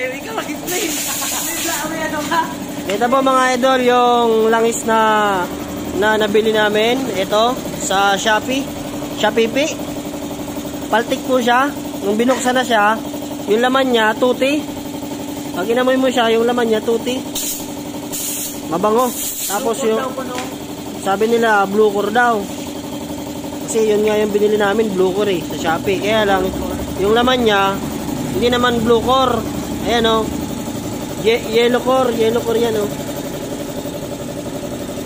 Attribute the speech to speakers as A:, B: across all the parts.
A: Ayaw ikaw mag-explain.
B: Ito po mga idol, yung langis na nabili namin. Ito, sa Shopee. Shopee. Paltik po siya. Nung binuksan na siya, yung laman niya, tuti. Pag inamoy mo siya, yung laman niya, tuti. Mabango. Tapos yung, sabi nila, blue core daw. Kasi yun nga yung binili namin, blue core sa Shopee. Kaya lang, yung laman niya, hindi naman blue core. Ayan o. Yellow core yan o.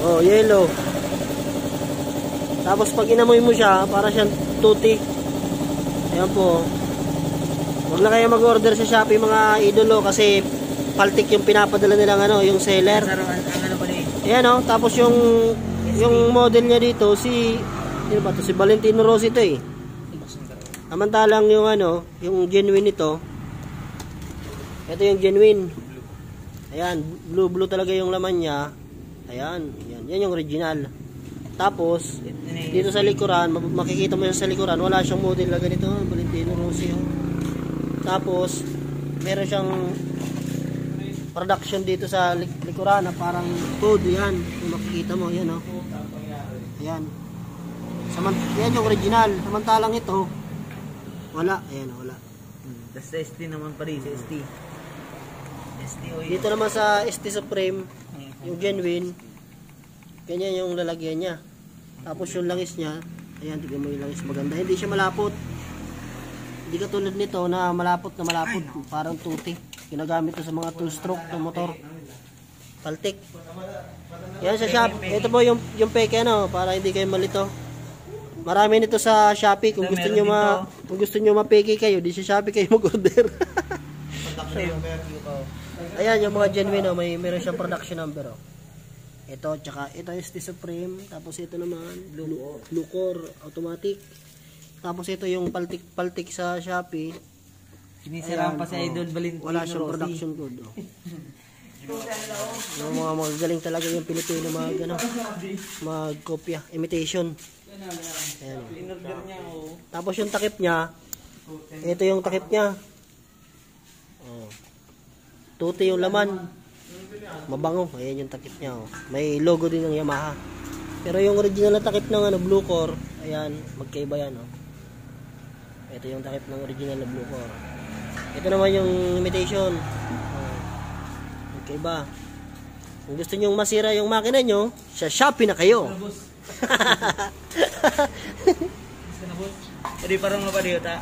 B: Oh, yellow. Tapos pag inamoy mo siya, para siyang tuti. Ayan po. Huwag na kayo mag-order sa Shopee mga idolo kasi paltik yung pinapadala nilang yung seller. Ayan o. Tapos yung model niya dito, si Valentino Rossi ito eh. Samantalang yung yung genuine ito. Ito yung genuine. Ayan, blue talaga yung laman niya. Ayan, yan yung original. Tapos, dito sa likuran, makikita mo yan sa likuran, wala siyang model na ganito, Valentino Rossi. Tapos, meron siyang production dito sa likuran na parang code, yan. Kung makikita mo, yan o. Ayan. Yan yung original. Samantalang ito, wala. Ayan, wala.
A: Tapos sa ST naman pa rin, sa ST.
B: Dito naman sa ST Supreme, yung genuine, ganyan yung lalagyan niya. Tapos yung langis niya, ayan, tignan mo yung langis, maganda. Hindi siya malapot. Hindi katulad nito na malapot, parang tuti. Ginagamit to sa mga tool stroke ng motor. Paltik. Yan sa shop. Ito po yung peke para hindi kayo malito. Marami nito sa Shopee. Kung gusto niyo mapeke kayo, di sa Shopee kayo mag-order. Ayan yung mga genuine meron siyang production number Ito tsaka ito ST Supreme, tapos ito naman blue core automatic. Tapos ito yung paltik sa Shopee.
A: Sinisiraan pa si Idol Valentino.
B: Wala siyang production code yung mga magagaling talaga yung Pilipino magkopya, imitation. Ayan. Tapos yung takip niya, ito yung takip niya. Tuti yung laman. Mabango. Ayan yung takip niya. May logo din ng Yamaha. Pero yung original na takip ng blue core, ayan, magkaiba yan. Ito yung takip ng original na blue core. Ito naman yung imitation. Magkaiba. Kung gusto nyo masira yung makina nyo, sa Shopee na kayo.
A: Hindi parang mapadiyo ta.